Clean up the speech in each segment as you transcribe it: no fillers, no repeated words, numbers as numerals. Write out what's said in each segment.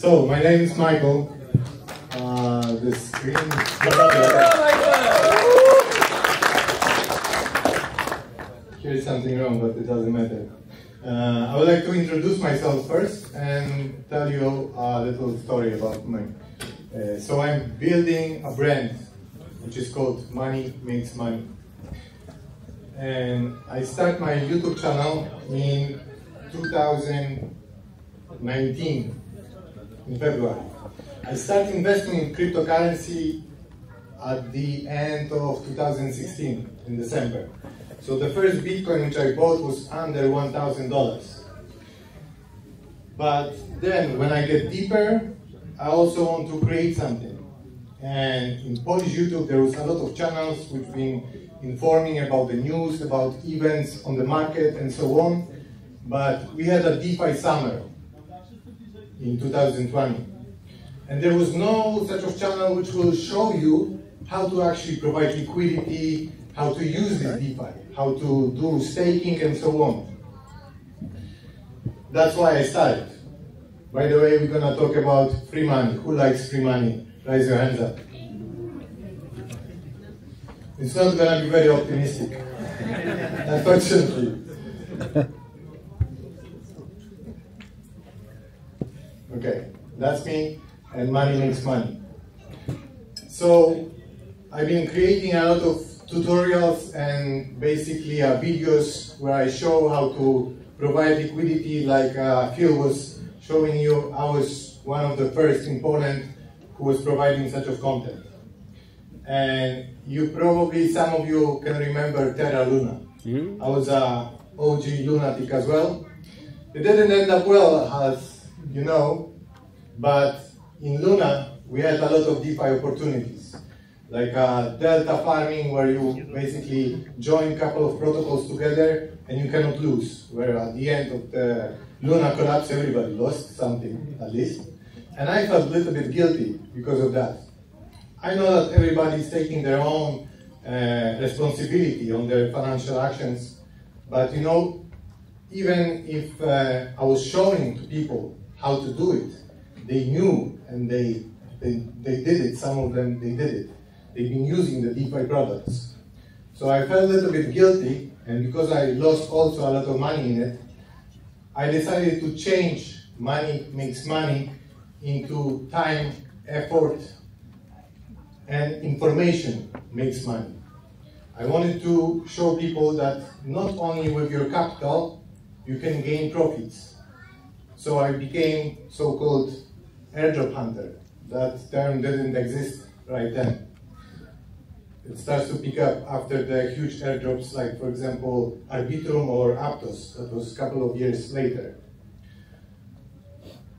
So, my name is Michael. The screen. Here's something wrong, but it doesn't matter. I would like to introduce myself first and tell you a little story about me. So I'm building a brand which is called Money Makes Money. And I start my YouTube channel in 2019, in February. I started investing in cryptocurrency at the end of 2016, in December. So the first Bitcoin which I bought was under $1,000. But then when I get deeper, I also want to create something. And in Polish YouTube, there was a lot of channels which been informing about the news, about events on the market and so on. But we had a DeFi summer in 2020. And there was no such of channel which will show you how to actually provide liquidity, how to use this DeFi, how to do staking and so on. That's why I started. By the way, we're gonna talk about free money. Who likes free money? Raise your hands up. It's not gonna be very optimistic, unfortunately. Okay, that's me, and money makes money. So, I've been creating a lot of tutorials and basically videos where I show how to provide liquidity, like Phil was showing you. I was one of the first in Poland who was providing such of content. And you probably, some of you can remember Terra Luna. I was a OG lunatic as well. It didn't end up well, as you know, but in Luna, we had a lot of DeFi opportunities, like delta farming, where you basically join a couple of protocols together and you cannot lose, where at the end of the Luna collapse, everybody lost something, at least. And I felt a little bit guilty because of that. I know that everybody is taking their own responsibility on their financial actions, but you know, even if I was showing to people how to do it, they knew and they did it. Some of them, they did it. They've been using the DeFi products. So I felt a little bit guilty, and because I lost also a lot of money in it, I decided to change money makes money into time, effort, and information makes money. I wanted to show people that not only with your capital, you can gain profits. So I became so-called airdrop hunter. That term didn't exist right then. It starts to pick up after the huge airdrops, like for example, Arbitrum or Aptos. That was a couple of years later.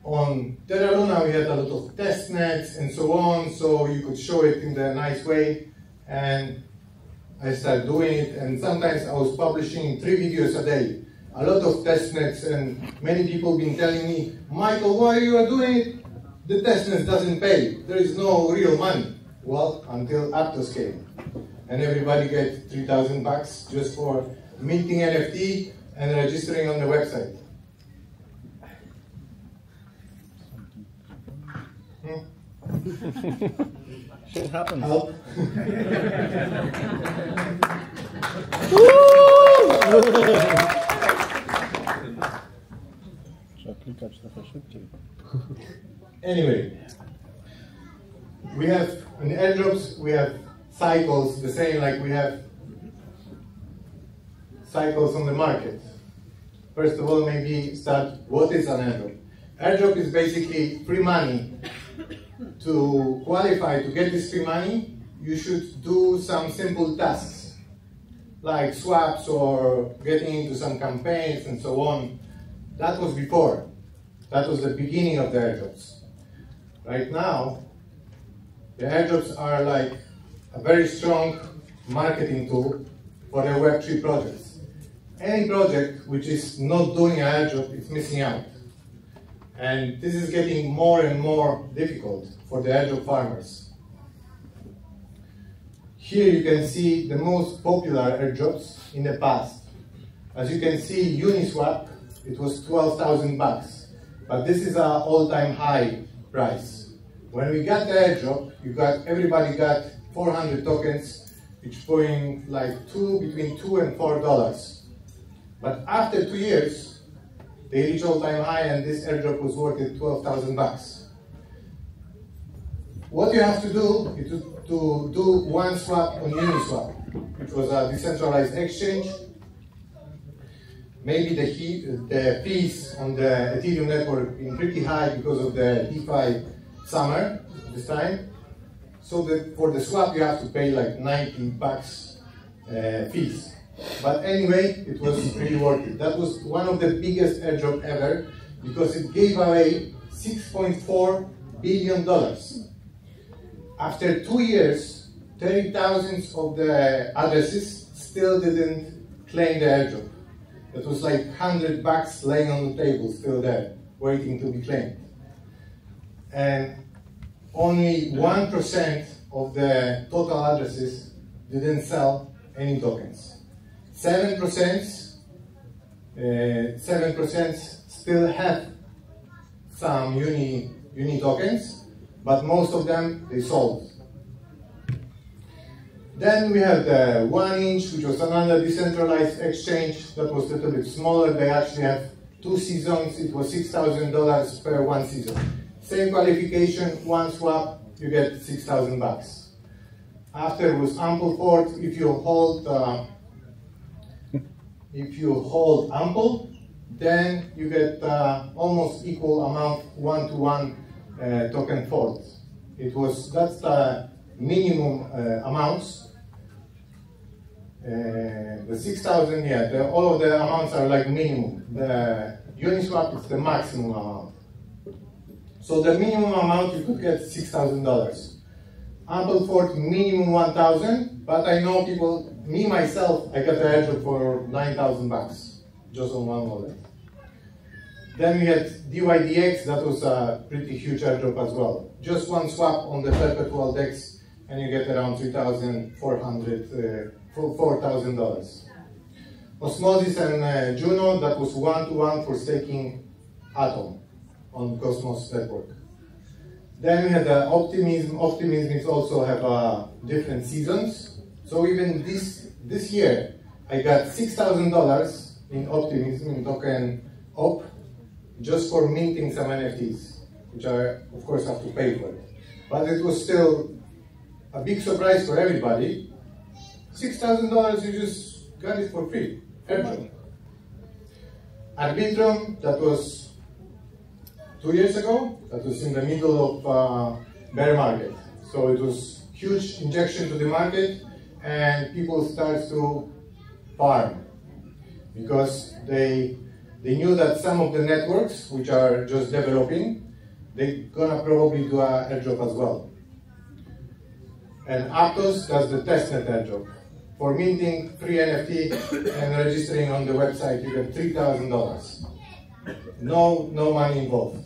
On Terra Luna, we had a lot of test nets and so on, so you could show it in a nice way. And I started doing it, and sometimes I was publishing 3 videos a day. A lot of test nets, and many people been telling me, Michael, why you are doing it? The testnet doesn't pay. There is no real money. Well, until Aptos came. And everybody get $3,000 just for minting NFT and registering on the website. Shit happens. Help. Trzeba klikać trochę szybciej. Anyway, we have, in airdrops, we have cycles, the same like we have cycles on the market. First of all, maybe start, what is an airdrop? Airdrop is basically free money. To qualify to get this free money, you should do some simple tasks, like swaps or getting into some campaigns and so on. That was before. That was the beginning of the airdrops. Right now, the airdrops are like a very strong marketing tool for the Web3 projects. Any project which is not doing an airdrop is missing out. And this is getting more and more difficult for the airdrop farmers. Here you can see the most popular airdrops in the past. As you can see, Uniswap, it was $12,000. But this is our all-time high price. When we got the airdrop, everybody got 400 tokens, which point like between $2 and $4. But after 2 years, they reached all-time high, and this airdrop was worth $12,000. What you have to do is to do one swap on Uniswap, which was a decentralized exchange. Maybe the fees on the Ethereum network being pretty high because of the DeFi summer this time. So for the swap you have to pay like $90 fees. But anyway, it was really worth it. That was one of the biggest airdrop ever because it gave away $6.4 billion. After 2 years, 30,000 of the addresses still didn't claim the airdrop. It was like $100 laying on the table, still there, waiting to be claimed. And only 1% of the total addresses didn't sell any tokens. 7% still have some uni tokens, but most of them they sold. Then we have the 1inch, which was another decentralized exchange that was a little bit smaller. They actually have 2 seasons. It was $6,000 per 1 season. Same qualification, one swap, you get $6,000. After was Ample, if you hold Ample, then you get almost equal amount 1-to-1 token fold. That's the minimum amounts. The 6,000, yeah, all of the amounts are like minimum. The Uniswap is the maximum amount. So the minimum amount you could get $6,000. Ampleford minimum 1,000, but I know people, me myself, I got the airdrop for $9,000 just on one wallet. Then we had DYDX, that was a pretty huge airdrop as well. Just one swap on the perpetual DEX, and you get around $4,000. Osmosis and Juno, that was 1-to-1 for staking Atom on Cosmos network. Then we had Optimism. Optimism is also have different seasons. So even this year, I got $6,000 in Optimism, in token OP, just for minting some NFTs, which I, of course, have to pay for it. But it was still a big surprise for everybody. $6,000, you just got it for free. Airdrop. Arbitrum, that was 2 years ago. That was in the middle of bear market. So it was huge injection to the market, and people start to farm because they knew that some of the networks, which are just developing, they're gonna probably do an airdrop as well. And Aptos does the testnet airdrop. For minting free NFT and registering on the website, you get $3,000. No money involved.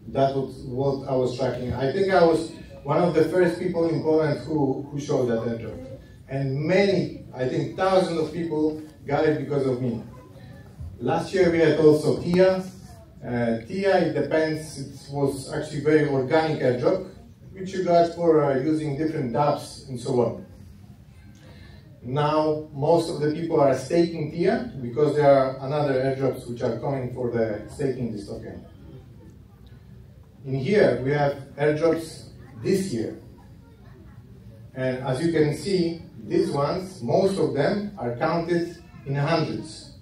That was what I was tracking. I think I was one of the first people in Poland who showed that airdrop. And many, I think thousands of people got it because of me. Last year we had also TIA. TIA, it depends, it was actually very organic airdrop, which you got for using different dApps and so on. Now, most of the people are staking TIA because there are another airdrops which are coming for the staking this token. In here, we have airdrops this year. And as you can see, these ones, most of them are counted in hundreds.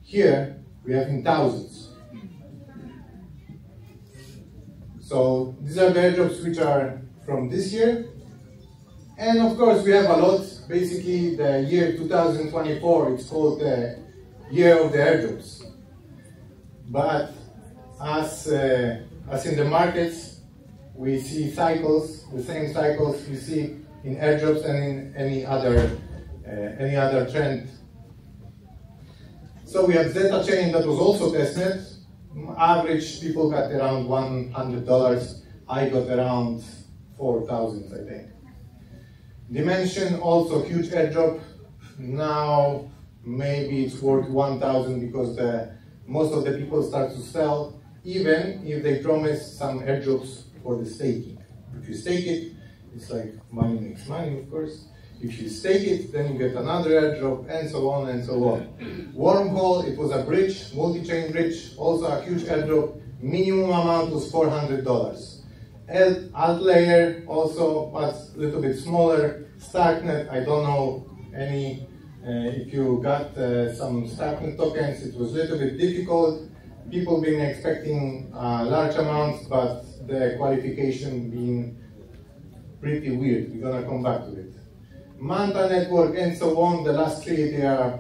Here, we have in thousands. So these are the airdrops which are from this year. And of course, we have a lot. Basically, the year 2024, it's called the year of the airdrops. But as in the markets, we see cycles, the same cycles we see in airdrops and in any other trend. So we have Zeta Chain that was also testnet. Average people got around $100. I got around 4,000, I think. Dimension, also huge airdrop. Now maybe it's worth 1,000 because the most of the people start to sell, even if they promise some airdrops for the staking. If you stake it, it's like money makes money, of course. If you stake it, then you get another airdrop, and so on and so on. Wormhole, it was a bridge, multi-chain bridge, also a huge airdrop. Minimum amount was $400. Alt layer also, but a little bit smaller. Starknet, I don't know any. If you got some Starknet tokens, it was a little bit difficult. People been expecting large amounts, but the qualification being pretty weird. We're gonna come back to it. Manta network and so on. The last three, they are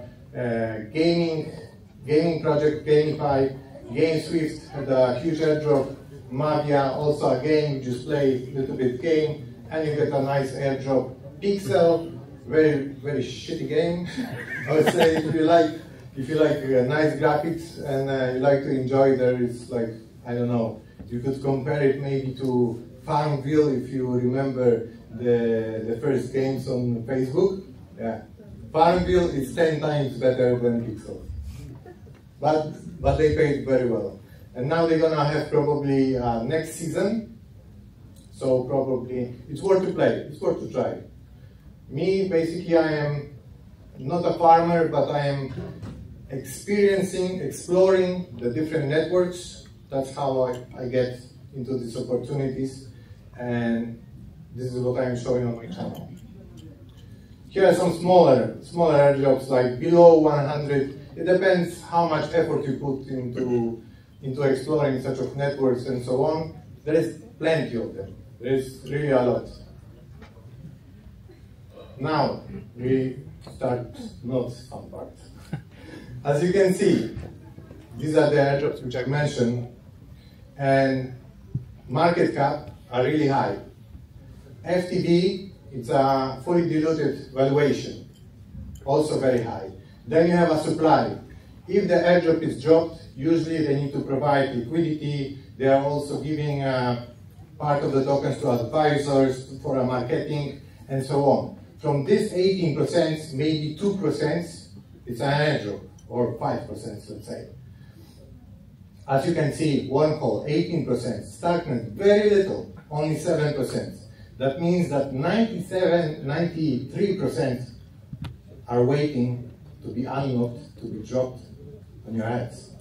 gaming project, Gamify, GameSwift had a huge airdrop. Mavia, also a game. You just play a little bit game, and you get a nice airdrop. Pixel, very shitty game. I would say if you like nice graphics and you like to enjoy, there is like, I don't know, you could compare it maybe to Farmville if you remember the first games on Facebook. Yeah, Farmville is 10 times better than Pixel, but they paid very well. And now they're gonna have probably next season, so probably it's worth to play, it's worth to try. Me, basically, I am not a farmer, but I am exploring the different networks. That's how I get into these opportunities, and this is what I'm showing on my channel. Here are some smaller airdrops, like below 100. It depends how much effort you put into exploring such of networks and so on. There is plenty of them. There is really a lot. Now we start not fun part. As you can see, these are the airdrops which I mentioned, and market cap are really high. FTB, it's a fully diluted valuation, also very high. Then you have a supply. If the airdrop is dropped, usually they need to provide liquidity. They are also giving part of the tokens to advisors for marketing and so on. From this 18%, maybe 2%, it's an airdrop, or 5%, let's say. As you can see, Wormhole, 18%, Starknet, very little, only 7%. That means that 93% are waiting to be unlocked, to be dropped on your heads.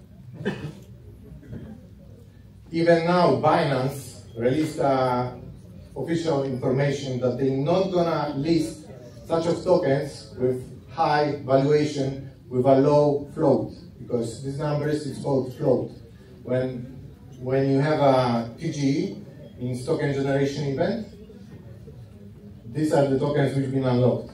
Even now, Binance released official information that they're not gonna list such of tokens with high valuation with a low float, because this number is called float. When you have a TGE, means token generation event, these are the tokens which have been unlocked.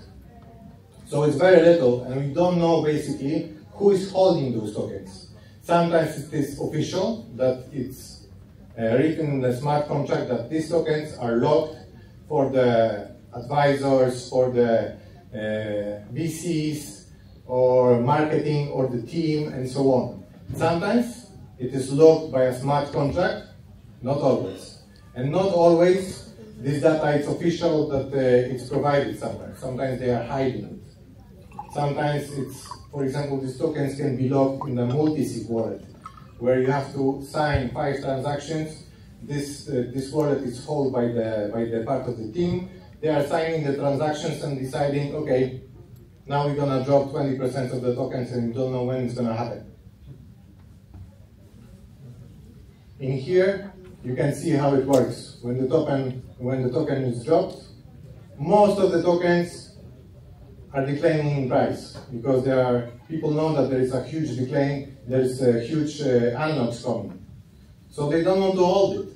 So it's very little, and we don't know basically who is holding those tokens. Sometimes it is official, that it's written in the smart contract that these tokens are locked for the advisors, for the VCs, or marketing, or the team, and so on. Sometimes it is locked by a smart contract, not always. And not always this data is official that it's provided somewhere. Sometimes they are hiding it. Sometimes it's, for example, these tokens can be locked in the multi-sig wallet, where you have to sign 5 transactions. This wallet is held by the part of the team. They are signing the transactions and deciding, okay, now we're gonna drop 20% of the tokens, and we don't know when it's gonna happen. In here, you can see how it works. When the token is dropped, most of the tokens are declining in price, because people know that there is a huge decline, there is a huge unlocks coming. So they don't want to hold it.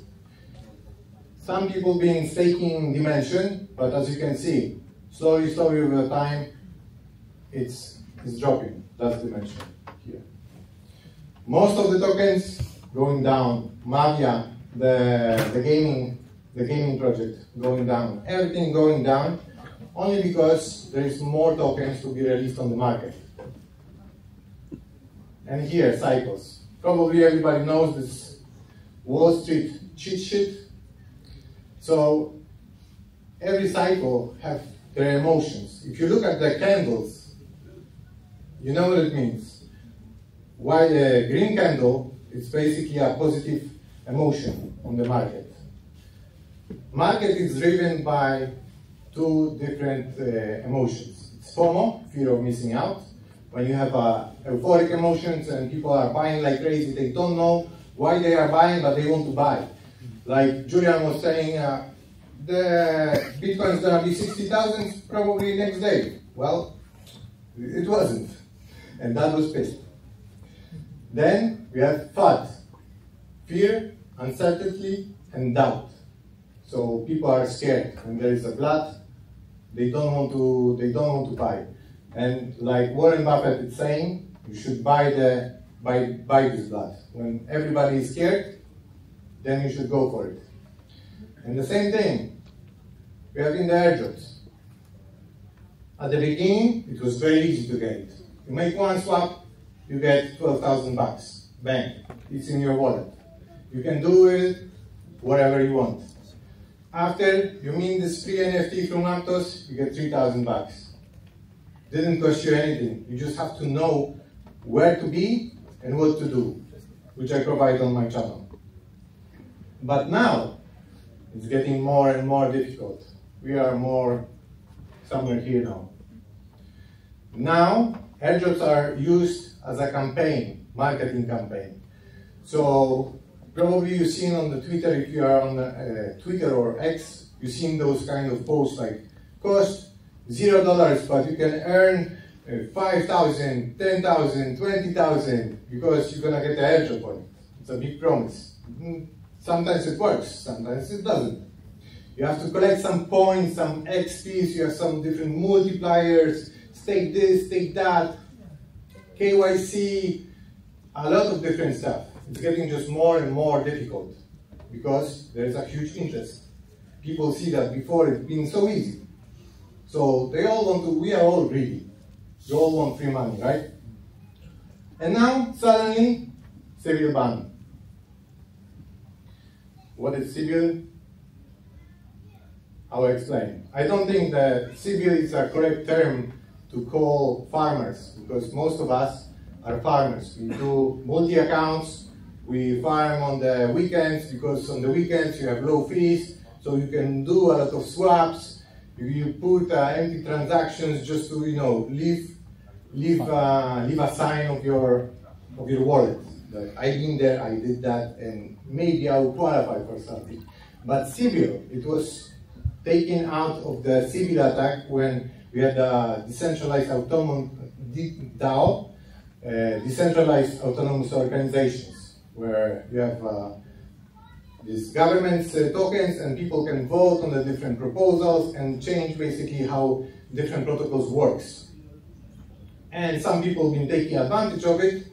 Some people been staking Dimension, but as you can see, slowly over time, it's dropping. That's Dimension here. Most of the tokens going down. Mavia, the gaming project, going down. Everything going down, only because there is more tokens to be released on the market. And here, cycles. Probably everybody knows this Wall Street cheat sheet. So every cycle have their emotions. If you look at the candles, you know what it means. while the green candle is basically a positive emotion on the market. Market is driven by two different emotions. It's FOMO, fear of missing out. When you have euphoric emotions and people are buying like crazy, they don't know why they are buying, but they want to buy. Like Julian was saying, the Bitcoin is going to be 60,000 probably next day. Well, it wasn't, and that was pissed. Then we have FUD, fear, uncertainty, and doubt. So people are scared when there is a glut. They don't want to buy. And like Warren Buffett is saying, you should buy this glut. When everybody is scared, then you should go for it. And the same thing we have in the airdrops. At the beginning, it was very easy to get it. You make one swap, you get 12,000 bucks. Bang, it's in your wallet. You can do it whatever you want. After you mint this free NFT from Aptos, you get 3,000 bucks. Didn't cost you anything. You just have to know where to be and what to do, which I provide on my channel. But now, it's getting more and more difficult. We are more somewhere here now. Now, airdrops are used as a campaign, marketing campaign. So probably you've seen on the Twitter, if you are on Twitter or X, you've seen those kind of posts like, cost $0, but you can earn 5,000, 10,000, 20,000 because you're gonna get the airdrop on it. It's a big promise. Sometimes it works, sometimes it doesn't. You have to collect some points, some XPs, you have some different multipliers, stake this, stake that, KYC, a lot of different stuff. It's getting just more and more difficult because there is a huge interest. People see that before it's been so easy. So they all want to, we are all greedy. We all want free money, right? And now, suddenly, civil ban. What is civil? I'll explain. I don't think that civil is a correct term to call farmers, because most of us are farmers. We do multi-accounts, we farm on the weekends, because on the weekends you have low fees, so you can do a lot of swaps. You put empty transactions just to, leave a sign of your wallet. Like, I've been there, I did that, and maybe I will qualify for something. But civil, it was taken out of the civil attack when we had decentralized DAO, decentralized autonomous organizations, where you have these government's tokens and people can vote on the different proposals and change basically how different protocols works. And some people have been taking advantage of it,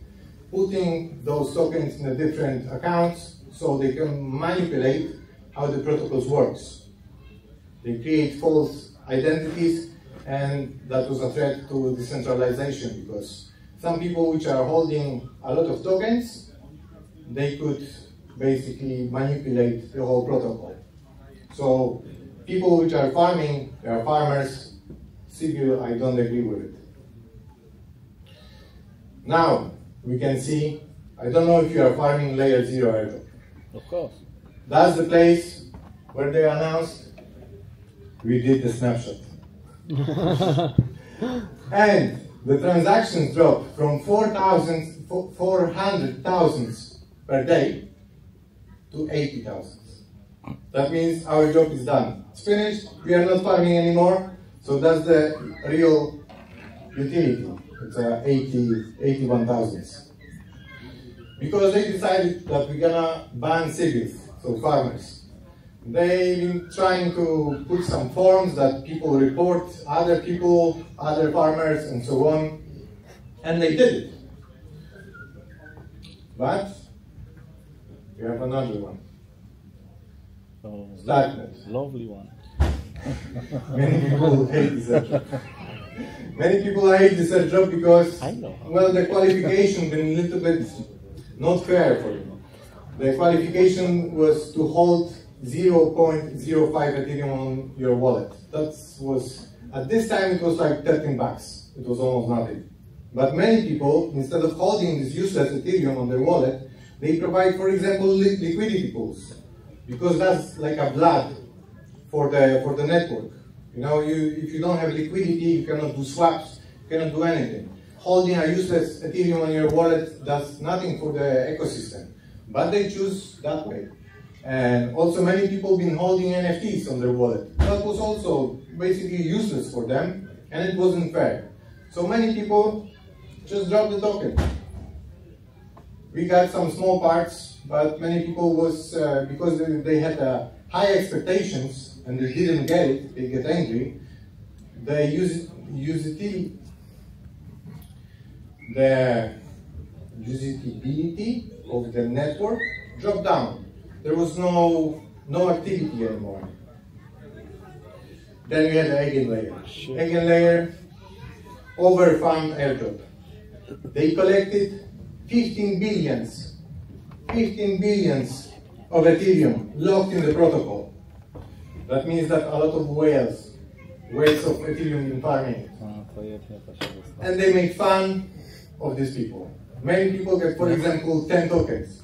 putting those tokens in the different accounts so they can manipulate how the protocols works. They create false identities, and that was a threat to decentralization because some people which are holding a lot of tokens, they could basically manipulate the whole protocol. So people which are farming, they are farmers. Civil, I don't agree with it. Now, we can see, I don't know if you are farming layer 0 airdrop. Of course. That's the place where they announced we did the snapshot. And the transactions dropped from 400,000 per day to 80,000. That means our job is done. It's finished, we are not farming anymore, so that's the real utility. It's 81,000. Because they decided that we're gonna ban civils, so farmers. They've been trying to put some forms that people report, other people, other farmers, and so on, and they did it. But we have another one. Oh, Startnet. lovely one. Many people hate this airdrop. Many people hate this airdrop because, well, the qualification been a little bit not fair for you. The qualification was to hold 0.05 Ethereum on your wallet. That was, at this time it was like 13 bucks. It was almost nothing. But many people, instead of holding this useless Ethereum on their wallet, they provide, for example, liquidity pools, because that's like a blood for the network. You know, if you don't have liquidity, you cannot do swaps, you cannot do anything. Holding a useless Ethereum on your wallet does nothing for the ecosystem, but they choose that way. And also many people been holding NFTs on their wallet. That was also basically useless for them, and it wasn't fair. So many people just dropped the token. We got some small parts, but many people was, because they had high expectations and they didn't get it, they get angry, the usability of the network dropped down. There was no activity anymore. Then we had the Eigenlayer. Eigenlayer overfarmed airdrop. They collected 15 billions of Ethereum locked in the protocol. That means that a lot of whales of Ethereum in farming. And they make fun of these people. Many people get, for example, 10 tokens.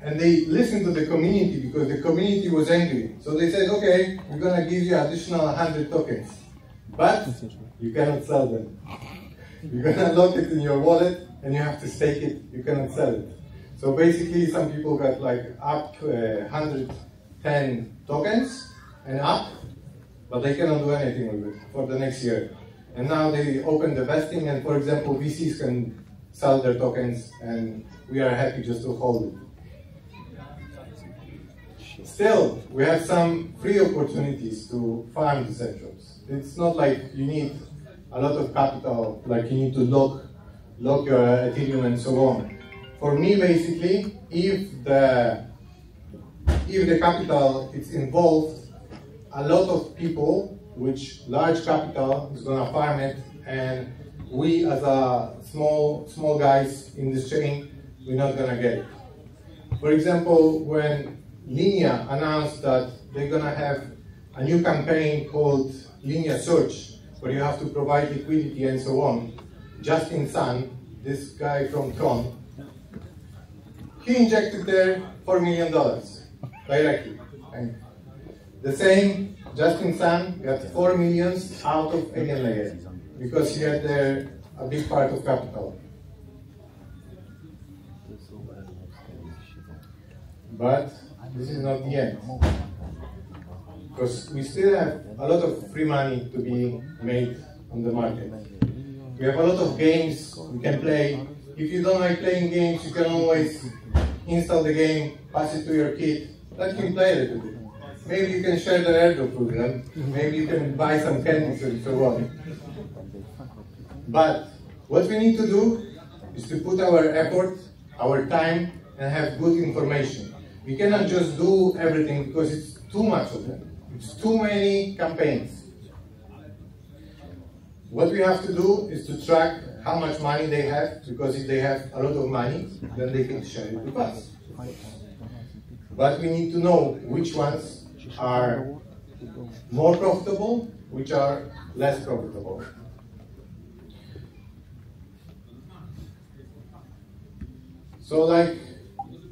And they listened to the community because the community was angry. So they said, okay, we're gonna give you additional 100 tokens. But you cannot sell them. You're gonna lock it in your wallet and you have to stake it, you cannot sell it. So basically some people got like up 110 tokens and up, but they cannot do anything with it for the next year. And now they open the vesting, and for example, VCs can sell their tokens, and we are happy just to hold it. Still, we have some free opportunities to farm these airdrops. It's not like you need a lot of capital, like you need to lock your Ethereum and so on. For me, basically, if the capital is involved, a lot of people, which large capital is gonna farm it, and we as a small guys in this chain, we're not gonna get it. For example, when Linea announced that they're gonna have a new campaign called Linea Search, where you have to provide liquidity and so on, Justin Sun, this guy from Tron, he injected there $4 million directly. And the same Justin Sun got 4 million out of Eigenlayer because he had there a big part of capital. But this is not the end, because we still have a lot of free money to be made on the market. We have a lot of games we can play. If you don't like playing games, you can always install the game, pass it to your kid, let him play a little bit. Maybe you can share the airdrop with them. Maybe you can buy some candies and so on. But what we need to do is to put our effort, our time, and have good information. We cannot just do everything because it's too much of them. It's too many campaigns. What we have to do is to track how much money they have, because if they have a lot of money, then they can share it with us. But we need to know which ones are more profitable, which are less profitable. So like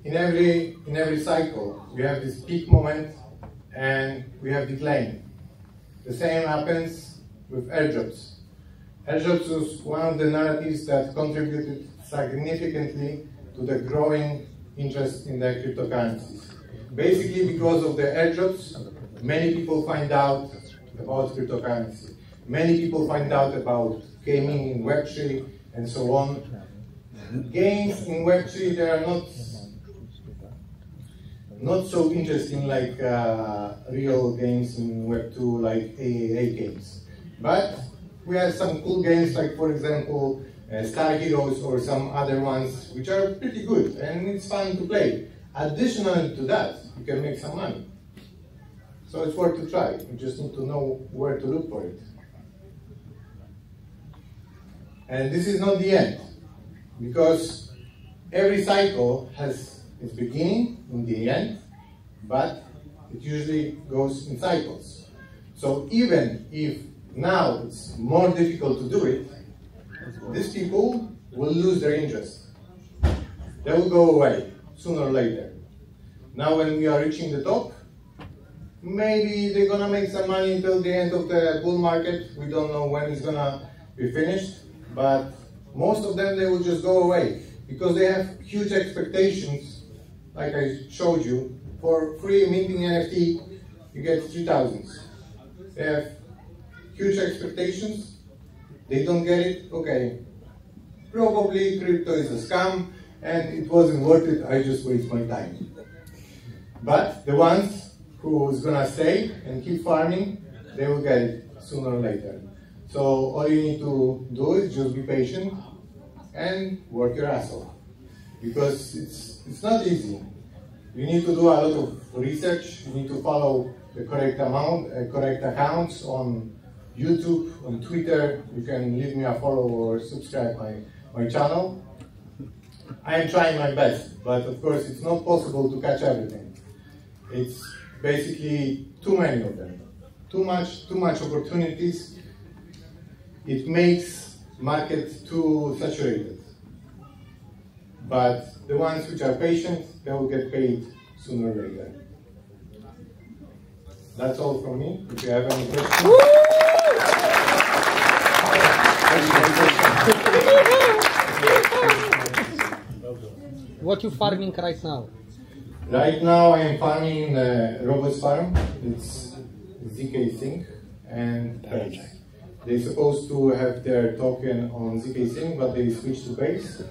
in every cycle, we have this peak moment and we have decline. The same happens with airdrops. Airdrops was one of the narratives that contributed significantly to the growing interest in the cryptocurrencies. Basically, because of the airdrops, many people find out about cryptocurrency. Many people find out about gaming in Web3 and so on. Games in Web3, they are not so interesting like real games in Web2, like AAA games. But we have some cool games, like for example, Star Heroes or some other ones, which are pretty good and it's fun to play. Additionally to that, you can make some money. So it's worth to try. You just need to know where to look for it. And this is not the end, because every cycle has its beginning and the end, but it usually goes in cycles. So even if now it's more difficult to do it, these people will lose their interest. They will go away sooner or later. Now when we are reaching the top, maybe they're gonna make some money until the end of the bull market. We don't know when it's gonna be finished, but most of them, they will just go away because they have huge expectations. Like I showed you, for free minting NFT, you get 3,000. They have huge expectations. They don't get it. Okay, probably crypto is a scam and it wasn't worth it. I just waste my time. But the ones who's gonna stay and keep farming, they will get it sooner or later. So all you need to do is just be patient and work your ass off, because it's not easy. You need to do a lot of research. You need to follow the correct accounts on YouTube, on Twitter. You can leave me a follow or subscribe my channel. I am trying my best, but of course it's not possible to catch everything. It's basically too many of them. Too much opportunities. It makes market too saturated. But the ones which are patient, they will get paid sooner or later. That's all from me. If you have any questions. What you farming right now? Right now I am farming the robots farm. It's ZK Sync and Base. They're supposed to have their token on ZK Sync, but they switched to Base.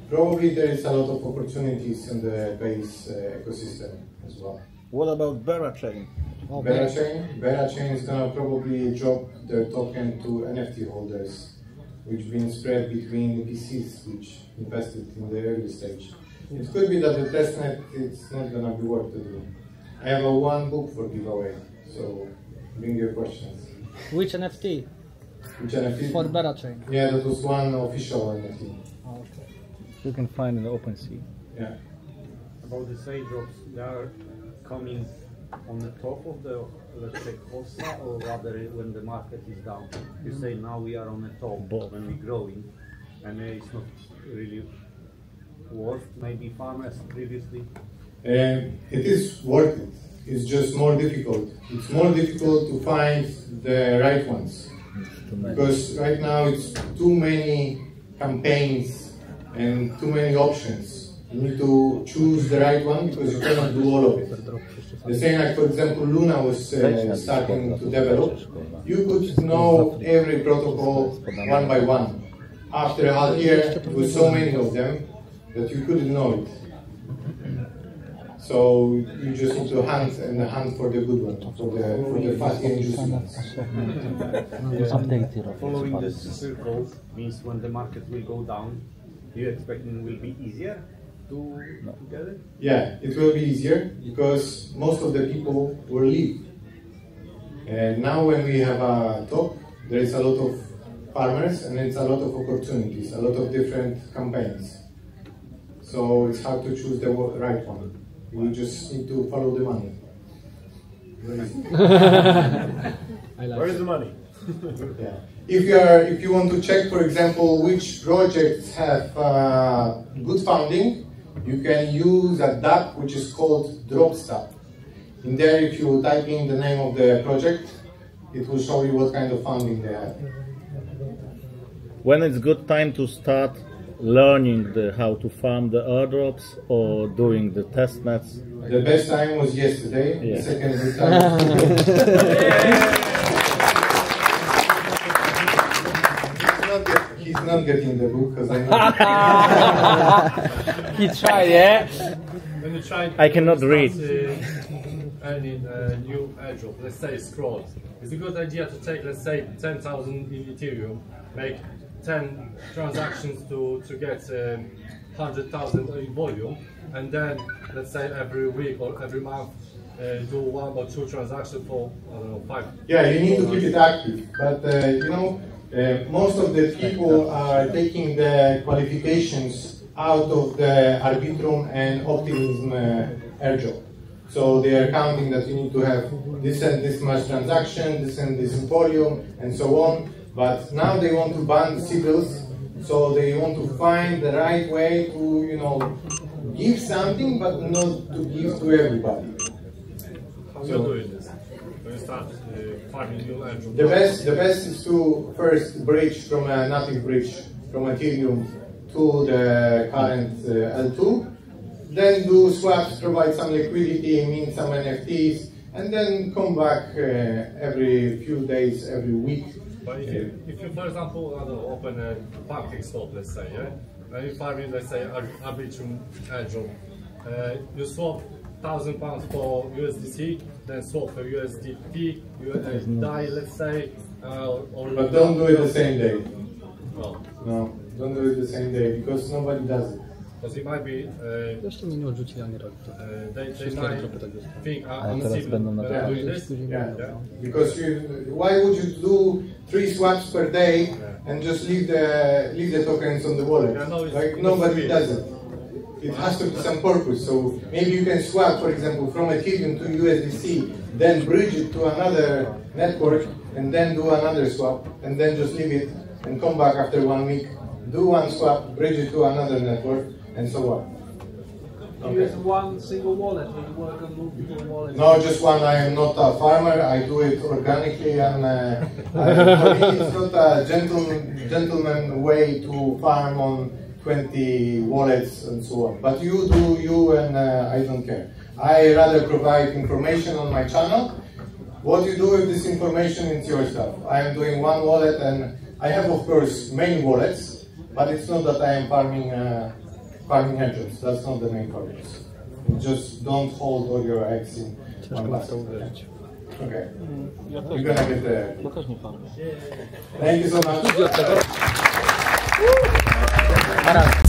Probably there is a lot of opportunities in the Base ecosystem as well. What about Berachain? Berachain is gonna probably drop their token to NFT holders, which been spread between the PCs which invested in the early stage. It could be that the testnet it's not gonna be worth to do. I have one book for giveaway, so bring your questions. Which NFT? Which NFT? For Berachain. Yeah, that was one official NFT. Oh, okay. You can find in the OpenSea. Yeah. About these airdrops, they are coming on the top of the, let's say, Costa, or rather when the market is down? You say now we are on the top when we're growing, and it's not really worth maybe farm as previously? It is worth it. It's just more difficult. It's more difficult to find the right ones. Because right now it's too many campaigns and too many options. You need to choose the right one because you cannot do all of it. The same like, for example, Luna was starting to develop. You could know every protocol one by one. After a half year, there were so many of them that you couldn't know it. So you just need to hunt for the good one, for the fast and juicy ones. Following this circle means when the market will go down, do you expect it will be easier to get it? Yeah, it will be easier because most of the people will leave. And now when we have a top, there is a lot of farmers and it's a lot of opportunities, a lot of different campaigns. So it's hard to choose the right one. We just need to follow the money. Where is the money? Yeah. If you want to check, for example, which projects have good funding, you can use a DApp which is called Dropstab. In there, if you type in the name of the project, it will show you what kind of funding they have. When it's good time to start learning how to farm the airdrops or doing the test nets? The best time was yesterday. Yeah. The second good time was today. He's not getting the book because I know. He tried, yeah? When you try I cannot read. Earning a new airdrop, let's say scrolls, it's a good idea to take, let's say, 10,000 in Ethereum, make 10 transactions to get 100,000 in volume, and then, let's say, every week or every month do 1 or 2 transactions for, I don't know, 5. Yeah, you need to keep it active, but you know, most of the people are taking the qualifications out of the Arbitrum and Optimism airdrop. So they are counting that you need to have this and this much transaction, this and this volume, and so on. But now they want to ban the civils So they want to find the right way to, you know, give something, but not to give to everybody. How are you doing this? When you start farming new airdrops? The best is to first bridge from a native bridge from Ethereum to the current L2, then do swaps, provide some liquidity, mint some NFTs, and then come back every few days, every week. But if you, for example, I don't know, open a pancake swap, let's say, yeah, and you farm it, let's say, Arbitrum airdrop, you swap £1,000 for USDC, then swap for USDT, DAI, let's say, or But don't do it the same day. no, No, don't do it the same day because nobody does it. because it might be. Jeszcze mnie nie odrzuci, a nie robi to. They Wszystkie might airdropy tak jest. think Ale I'm teraz będą na when I'm to. doing this. Yeah, Yeah. because why would you do 3 swaps per day and just leave the tokens on the wallet? Yeah, no, Like nobody does it. It has to be some purpose. So maybe you can swap, for example, from Ethereum to USDC, then bridge it to another network, and then do another swap, and then just leave it and come back after 1 week, do one swap, bridge it to another network, and so on. You use one single wallet or you work on multiple wallets? No, just one. I am not a farmer. I do it organically, and for me, it's not a gentleman way to farm on 20 wallets and so on. But you do you, and I don't care. I rather provide information on my channel. What you do with this information is your stuff. I am doing one wallet, and I have, of course, many wallets, but it's not that I am farming airdrops. That's not the main purpose. You just don't hold all your eggs in one basket. Okay. You're gonna get there. Ja też nie farmię. Thank you so much. Na razie.